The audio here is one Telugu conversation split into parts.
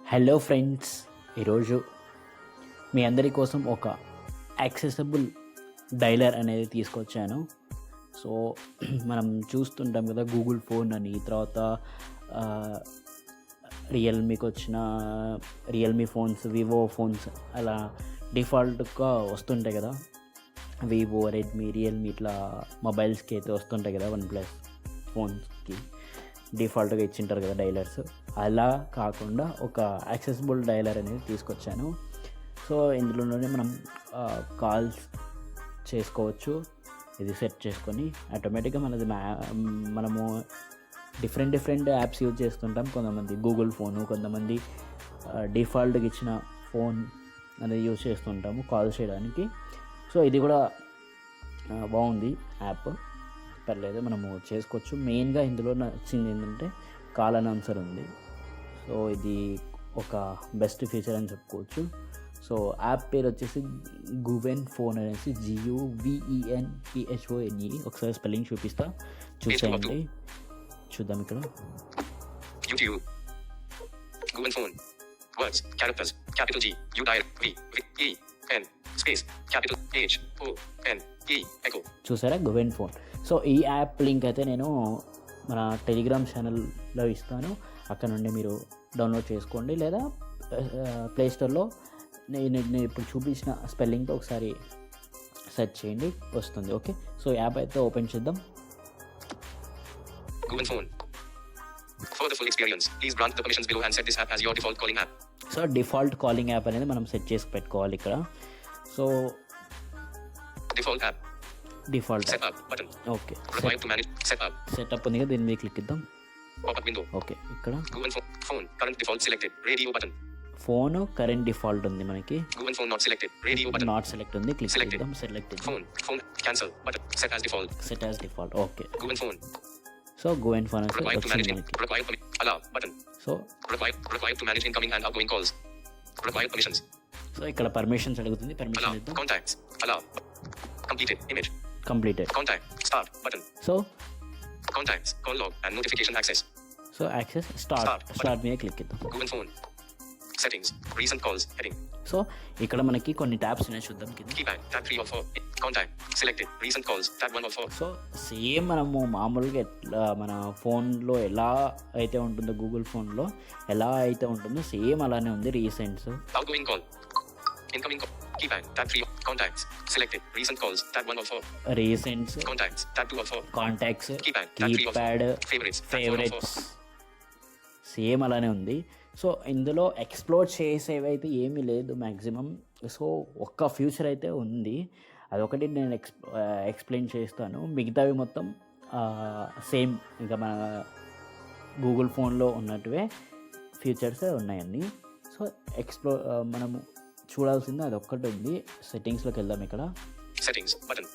హలో ఫ్రెండ్స్, ఈరోజు మీ అందరి కోసం ఒక యాక్సెసిబుల్ డైలర్ అనేది తీసుకొచ్చాను. సో మనం చూస్తుంటాం కదా, గూగుల్ ఫోన్ అని, తర్వాత రియల్మీకి వచ్చిన రియల్మీ ఫోన్స్, వివో ఫోన్స్ అలా డిఫాల్ట్గా వస్తుంటాయి కదా. వివో, రెడ్మీ, రియల్మీ ఇట్లా మొబైల్స్కి అయితే వస్తుంటాయి కదా, వన్ప్లస్ ఫోన్స్కి డిఫాల్ట్గా ఇచ్చింటారు కదా డైలర్స్. అలా కాకుండా ఒక యాక్సెసిబుల్ డైలర్ అనేది తీసుకొచ్చాను. సో ఇందులోనే మనం కాల్స్ చేసుకోవచ్చు. ఇది సెట్ చేసుకొని ఆటోమేటిక్గా మనము డిఫరెంట్ యాప్స్ యూజ్ చేస్తుంటాం. కొంతమంది గూగుల్ ఫోను, కొంతమంది డిఫాల్ట్గా ఇచ్చిన ఫోన్ అనేది యూజ్ చేస్తుంటాము కాల్ చేయడానికి. సో ఇది కూడా బాగుంది యాప్, పర్లేదు, మనము చేసుకోవచ్చు. మెయిన్గా ఇందులో నచ్చింది ఏంటంటే కాల్ అండ్ ఆన్సర్ ఉంది. సో ఇది ఒక బెస్ట్ ఫీచర్ అని చెప్పుకోవచ్చు. సో యాప్ పేరు వచ్చేసి గువెన్ ఫోన్ అనేసి, GUVENPHONE. ఒకసారి స్పెల్లింగ్ చూసేయండి, చూద్దాం. ఇక్కడ Guven Phone words characters capital G U dial V E N space capital H O N E ఎకో. చూసారా, గువెన్ ఫోన్. సో ఈ యాప్ లింక్ అయితే నేను మన టెలిగ్రామ్ ఛానల్లో ఇస్తాను, అక్కడ నుండి మీరు డౌన్లోడ్ చేసుకోండి, లేదా ప్లేస్టోర్లో నేను ఇప్పుడు చూపించిన స్పెల్లింగ్తో ఒకసారి సెర్చ్ చేయండి, వస్తుంది. ఓకే, సో యాప్ అయితే ఓపెన్ చేద్దాం. Google Phone. For the full experience, please grant the permissions below and set this app as your default calling app. So default calling app అనేది మనం సెట్ చేసి పెట్టుకోవాలి ఇక్కడ. So Default app. Default Set up button. Okay, Required to manage. Set up. Setup ఉంది కదా, దీని మీద క్లిక్ ఇద్దాం. Pop-up window. ఓకే, ఇక్కడ Google Phone. Phone. Current default selected. Radio button. Phone current default ఉంది మనకి. Google Phone not selected. Radio button. Not select ఉంది, క్లిక్ Selected. చేద్దాం. Select Phone. Phone. Cancel button. Set as default. Set as default. Okay, Google Phone. So Goven Phone Required to manage. వచ్చింది మనకి. Required allow button. So Required to manage incoming and outgoing calls. Required permissions. So ఇక్కడ పర్మిషన్స్ అడుగుతుంది, Allow. పర్మిషన్ ఇద్దాం. Contacts. Allow. Completed. Image. Completed. Contact. Start button. So Contacts. Call log and notification access. Access start మీద క్లిక్ ఇద్దాం. Google Phone. Settings. Recent calls. Heading. So ఇక్కడ మనకి కొన్ని ట్యాబ్స్ ఉన్నాయి, చూద్దాం కింద. Keypad. Tab 3 of 4. Contact. Selected. Recent calls. Tab 1 of 4. So same మనము మామూలుగా ఎట్లా మన ఫోన్లో ఎలా అయితే ఉంటుందో, గూగుల్ ఫోన్లో ఎలా అయితే ఉంటుందో సేమ్ అలానే ఉంది. Recents, Outgoing call. Incoming call. Keypad. Tab 3 of contacts. Selected. Recent calls. Tab 1 of 4. Recents, Contacts. Tab 2 of 4. Contacts, Keypad. Tab 3 of 4. Keypad, Favorites. Tab 4 of 4. Favourites same అలానే ఉంది. సో ఇందులో ఎక్స్ప్లోర్ చేసేవి అయితే ఏమీ లేదు మ్యాక్సిమం. సో ఒక్క ఫ్యూచర్ అయితే ఉంది, అదొకటి నేను ఎక్స్ప్లెయిన్ చేస్తాను. మిగతావి మొత్తం సేమ్, ఇంకా మన గూగుల్ ఫోన్లో ఉన్నట్టువే ఫీచర్స్ ఉన్నాయండి. సో మనము చూడాల్సింది అదొక్కటి ఉంది. సెట్టింగ్స్లోకి వెళ్దాం. ఇక్కడ Settings. Button.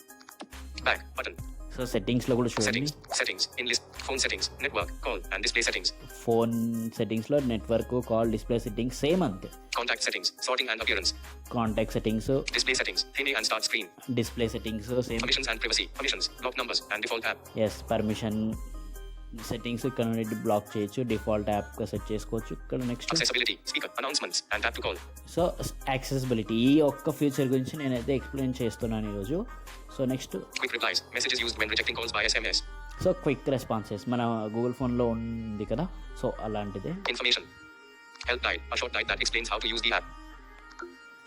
Back. Button. So సెట్టింగ్స్లో కూడా చూడండి. Settings. Settings. In list. Phone settings. Network. Call and display settings. Phone సెట్టింగ్స్లో network, call, display settings same అంతే. Contact settings. Sorting and appearance. Contact settings, Display settings. Finish and start screen. Display settings same. Permissions and privacy. Permissions. Block numbers and default app. Yes, permission settings ఇక్కడ నుండి బ్లాక్ చేయొచ్చు, డిఫాల్ట్ యాప్గా సెట్ చేసుకోవచ్చు. ఇక్కడ next Accessibility. Speaker. Announcements and tap to call. So accessibility, ఈ ఒక్క ఫ్యూచర్ గురించి నేనైతే ఎక్స్ప్లెయిన్ చేస్తున్నాను ఈరోజు. So next Quick replies. Messages used when rejecting calls by SMS. So quick responses మన గూగుల్ ఫోన్లో ఉంది కదా, సో అలాంటిదే. Information. Help guide. A short guide that explains how to use the app.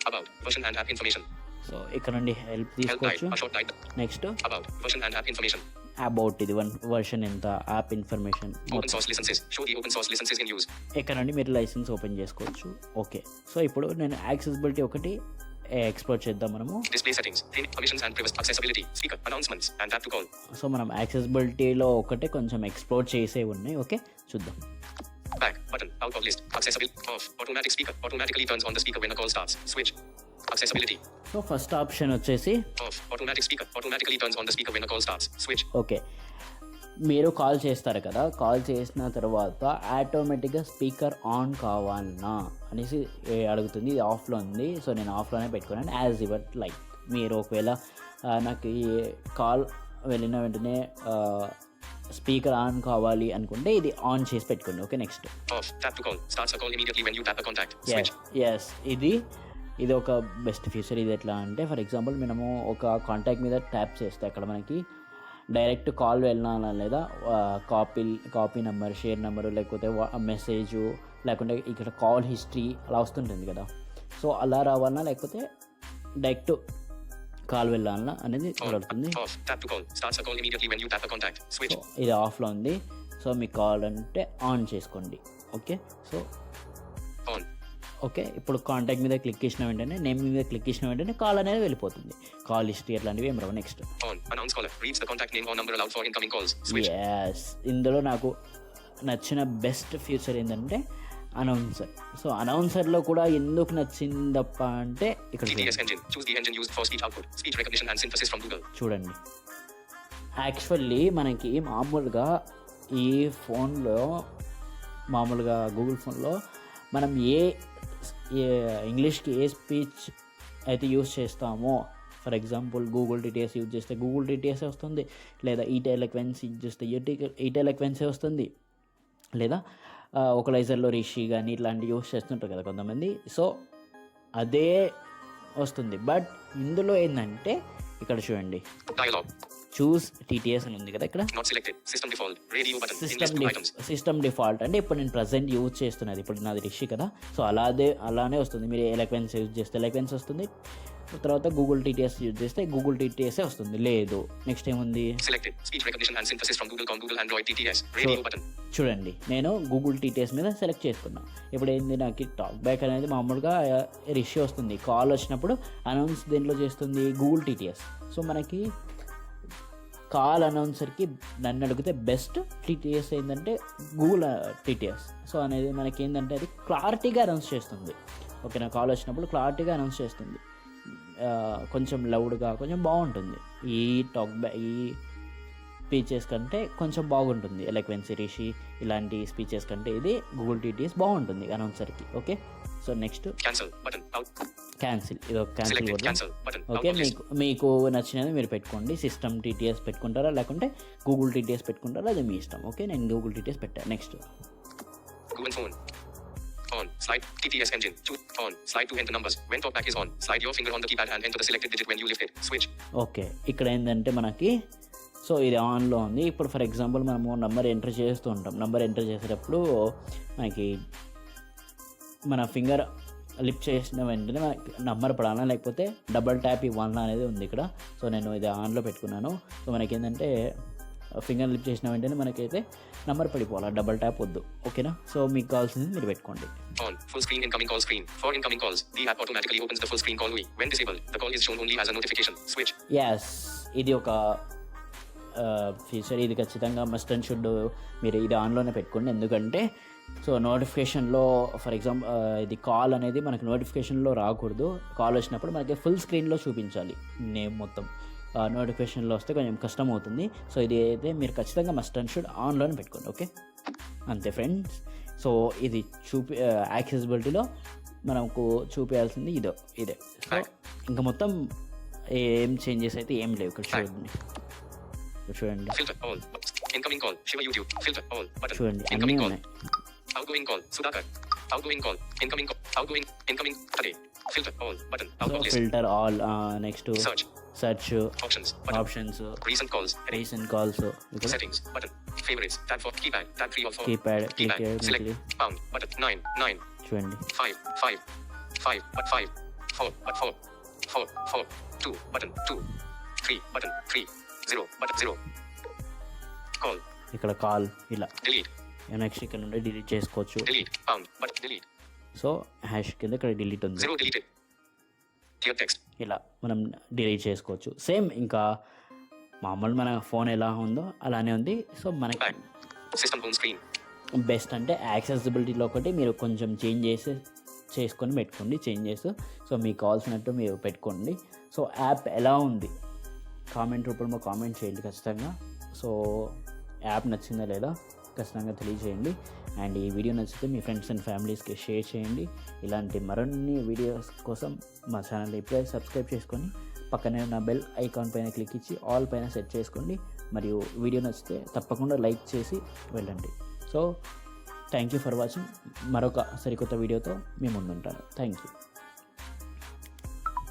About. Version and app information. So ఇక్కడ నుండి హెల్ప్ Help guide. తీసుకోవచ్చు. A short guide. Next About. Version and app information. About, ఇది వర్షన్ ఎంత, app information, Open source licenses. Show the open source licenses in use. ఇక్కడ నుండి మీరు లైసెన్స్ ఓపెన్ చేసుకోవచ్చు. ఓకే, సో ఇప్పుడు నేను యాక్సెసిబిలిటీ ఒకటి ఎక్స్ప్లోర్ చేద్దాం మనము. Display settings. Permissions and privacy. Accessibility. Speaker. Announcements and tap to call. So మనం యాక్సెసిబిలిటీలో ఒకటే కొంచెం ఎక్స్ప్లోర్ చేసే ఉన్నాయి. ఓకే, చూద్దాం. Back. Button. Out of list. Accessibility. Off. Automatic speaker. Automatically turns on the speaker when a call starts. Switch. Accessibility. So first option వచ్చేసి Off. Automatic speaker. Automatically turns on the speaker when a call starts. Switch. Okay, మీరు కాల్ చేస్తారు కదా, కాల్ చేసిన తర్వాత ఆటోమేటిక్గా స్పీకర్ ఆన్ కావాలన్నా అనేసి అడుగుతుంది. ఇది ఆఫ్లో ఉంది, సో నేను ఆఫ్లోనే పెట్టుకున్నాను. యాజ్ యువర్ లైక్, మీరు ఒకవేళ నాకు ఈ కాల్ వెళ్ళిన వెంటనే స్పీకర్ ఆన్ కావాలి అనుకుంటే ఇది ఆన్ చేసి పెట్టుకోండి. Okay, next Off. Tap to call. Starts a call immediately when you tap a contact. Switch. Yes ఇది ఒక బెస్ట్ ఫీచర్. ఇది ఎట్లా అంటే ఫర్ ఎగ్జాంపుల్ మనము ఒక కాంటాక్ట్ మీద ట్యాప్ చేస్తే అక్కడ మనకి డైరెక్ట్ కాల్ వెళ్ళాలా లేదా కాపీ నెంబర్, షేర్ నెంబరు, లేకపోతే మెసేజ్, లేకుంటే ఇక్కడ కాల్ హిస్టరీ అలా వస్తుంటుంది కదా. సో అలా రావాలన్నా లేకపోతే డైరెక్ట్ కాల్ వెళ్ళాలన్నా అనేది జరుగుతుంది. Off. Tap to call. Starts a call immediately when you tap a contact. Switch. So ఇది ఆఫ్లో ఉంది. సో మీకు కావాలంటే ఆన్ చేసుకోండి. Okay, so On. ఓకే, ఇప్పుడు కాంటాక్ట్ మీద క్లిక్ చేసిన వెంటనే, నేమ్ మీద క్లిక్ చేసిన వెంటనే కాల్ అనేది వెళ్ళిపోతుంది. కాల్ హిస్టరీ అట్లాంటివి ఏం రావు. Next On. Announce caller. Reads the contact name or number allowed for incoming calls. Switch. ఇందులో నాకు నచ్చిన బెస్ట్ ఫీచర్ ఏంటంటే అనౌన్సర్. సో అనౌన్సర్లో కూడా ఎందుకు నచ్చిందప్ప అంటే ఇక్కడ TTS engine. Choose the engine used for speech output, speech recognition and synthesis from Google. చూడండి. యాక్చువల్లీ మనకి మామూలుగా ఈ ఫోన్లో, మామూలుగా గూగుల్ ఫోన్లో మనం ఏ ఇంగ్లీష్కి ఏ స్పీచ్ అయితే యూజ్ చేస్తామో, for example Google TTS use చేస్తే గూగుల్ టీటీఎస్ వస్తుంది, లేదా ఈటెలెక్వెన్స్ యూజ్ చేస్తే ఈటెలెక్వెన్సే వస్తుంది, లేదా ఒకలైజర్లో రిషి కానీ ఇట్లాంటివి యూజ్ చేస్తుంటారు కదా కొంతమంది. సో అదే వస్తుంది. బట్ ఇందులో ఏంటంటే ఇక్కడ చూడండి, Dialog. చూస్ టీటీఎస్ అని ఉంది కదా ఇక్కడ. Not selected. System default. Radio button. In list 2 items. System default అంటే ఇప్పుడు నేను ప్రజెంట్ యూజ్ చేస్తున్నది, ఇప్పుడు నాది రిషి కదా. సో అలానే వస్తుంది. మీరు ఎలక్వెన్స్ యూజ్ చేస్తే ఎలక్వెన్స్ వస్తుంది, తర్వాత గూగుల్ టీటీఎస్ యూజ్ చేస్తే గూగుల్ టీటీఎస్ఏ వస్తుంది. లేదు, నెక్స్ట్ ఏముంది, Selected. Speech recognition and synthesis from Google. Google Android TTS. Radio button. చూడండి నేను గూగుల్ టీటీఎస్ మీద సెలెక్ట్ చేసుకున్నా. ఇప్పుడు ఏంది, నాకు టాక్ బ్యాక్ అనేది మామూలుగా రిషి వస్తుంది. కాల్ వచ్చినప్పుడు అనౌన్స్ దేంట్లో చేస్తుంది, గూగుల్ టీటీఎస్. సో మనకి కాల్ అనౌన్సర్కి నన్ను అడిగితే బెస్ట్ టీటీఎస్ ఏంటంటే గూగుల్ టీటీఎస్. సో అనేది మనకి ఏంటంటే అది క్లారిటీగా అనౌన్స్ చేస్తుంది. ఓకేనా, కాల్ వచ్చినప్పుడు క్లారిటీగా అనౌన్స్ చేస్తుంది. కొంచెం లౌడ్గా కొంచెం బాగుంటుంది. ఈ స్పీచెస్ కంటే కొంచెం బాగుంటుంది. ఎలక్వెన్సీ, రిషి ఇలాంటి స్పీచెస్ కంటే ఇది గూగుల్ టీటీఎస్ బాగుంటుంది అనౌన్సర్కి. Okay, so next Cancel button. Out. Cancel. ఇది ఒక క్యాన్సిల్ Selected. కూడా. Cancel button. Okay, Out of list. మీకు నచ్చినది మీరు పెట్టుకోండి. సిస్టమ్ టీటీఎస్ పెట్టుకుంటారా లేకుంటే గూగుల్ టీటీఎస్ పెట్టుకుంటారా, అది మీ ఇష్టం. ఓకే, నేను గూగుల్ టీటీఎస్ పెట్టాను. Next Google phone. On. Slide. TTS engine. Choose. On. Slide to enter numbers. When talkback is on, slide your finger on the keypad and enter the selected digit when you lift it. Switch. Okay, ఇక్కడ ఏంటంటే మనకి సో ఇది ఆన్లో ఉంది. ఇప్పుడు ఫర్ ఎగ్జాంపుల్ మనము నెంబర్ ఎంటర్ చేస్తూ ఉంటాం. నెంబర్ ఎంటర్ చేసేటప్పుడు మనకి మన ఫింగర్ లిఫ్ట్ చేసిన వెంటనే మనకి నెంబర్ పడాలా లేకపోతే డబల్ ట్యాప్ ఇవ్వాలా అనేది ఉంది ఇక్కడ. సో నేను ఇది ఆన్లో పెట్టుకున్నాను. సో మనకి ఏంటంటే ఫింగర్ లిఫ్ట్ చేసిన వెంటనే మనకైతే నెంబర్ పడిపోవాలి, డబల్ ట్యాప్ వద్దు. ఓకేనా, సో మీకు కావాల్సింది మీరు పెట్టుకోండి. On. Full screen incoming call screen. For incoming calls, the app automatically opens the full screen call GUI. When disabled, the call is shown only as a notification. Switch. Yes, ఇది ఒక ఫీచర్. ఇది ఖచ్చితంగా మస్ట్ అండ్ షుడ్ మీరు ఇది ఆన్లోనే పెట్టుకోండి. ఎందుకంటే సో నోటిఫికేషన్లో ఫర్ ఎగ్జాంపుల్ ఇది కాల్ అనేది మనకి నోటిఫికేషన్లో రాకూడదు. కాల్ వచ్చినప్పుడు మనకి ఫుల్ స్క్రీన్లో చూపించాలి నేమ్ మొత్తం. నోటిఫికేషన్లో వస్తే కొంచెం కష్టం అవుతుంది. సో ఇది అయితే మీరు ఖచ్చితంగా మస్ట్ అండ్ షుడ్ ఆన్లోనే పెట్టుకోండి. ఓకే, అంతే ఫ్రెండ్స్. సో ఇది యాక్సెసిబిలిటీలో మనకు చూపించాల్సింది ఇదే. సో ఇంకా మొత్తం ఏం చేంజెస్ అయితే ఏం లేవు. ఇక్కడ చూడండి Filter. All. Incoming call. Shiva YouTube. Filter. All. Button. చూడండి అన్నీ Incoming call. ఉన్నాయి. Outgoing call. Sudhakar. Outgoing call. Incoming call. Outgoing. Incoming. Today. Filter. All. Button. Out so of list. Filter all, next Search. Search, Options. Button. Options, Recent calls. Array. Recent calls, Settings. Button. Favorites. Tab 4. Keypad. Tab 3 or 4. Keypad, Keypad. Select. Pound. Button. 9. 9. చూడండి 5. 5. 5. But 5. 4. But 4. 4. 4. 2. Button. 2. 3. Button. 3. 0. Button. 0. Call. ఇక్కడ కాల్ ఇలా. Delete. నెక్స్ట్ ఇక్కడ నుండి డిలీట్ చేసుకోవచ్చు. Delete. Pound. Button. Delete. So hash కింద ఇక్కడ డిలీట్ ఉంది. 0 deleted. Clear text. ఇలా మనం డిలీట్ చేసుకోవచ్చు. సేమ్ ఇంకా మామూలు మన ఫోన్ ఎలా ఉందో అలానే ఉంది. సో మనకి Back. System home screen. Best అంటే యాక్సెసిబిలిటీలో ఒకటి మీరు కొంచెం చేసుకొని పెట్టుకోండి చేంజెస్. సో మీకు కావాల్సినట్టు మీరు పెట్టుకోండి. సో యాప్ ఎలా ఉంది కామెంట్ రూపంలో కామెంట్ చేయండి ఖచ్చితంగా. సో యాప్ నచ్చిందా లేదా ఖచ్చితంగా తెలియజేయండి. అండ్ ఈ వీడియో నచ్చితే మీ ఫ్రెండ్స్ అండ్ ఫ్యామిలీస్కి షేర్ చేయండి. ఇలాంటి మరిన్ని వీడియోస్ కోసం మా ఛానల్ ఇప్పుడే సబ్స్క్రైబ్ చేసుకొని పక్కనే ఉన్న బెల్ ఐకాన్ పైన క్లిక్ ఇచ్చి ఆల్ పైన సెట్ చేసుకోండి. మరియు వీడియో నచ్చితే తప్పకుండా లైక్ చేసి వెళ్ళండి. So thank you for watching. మరొక సరికొత్త వీడియోతో మీ ముందుంటాను. Thank you.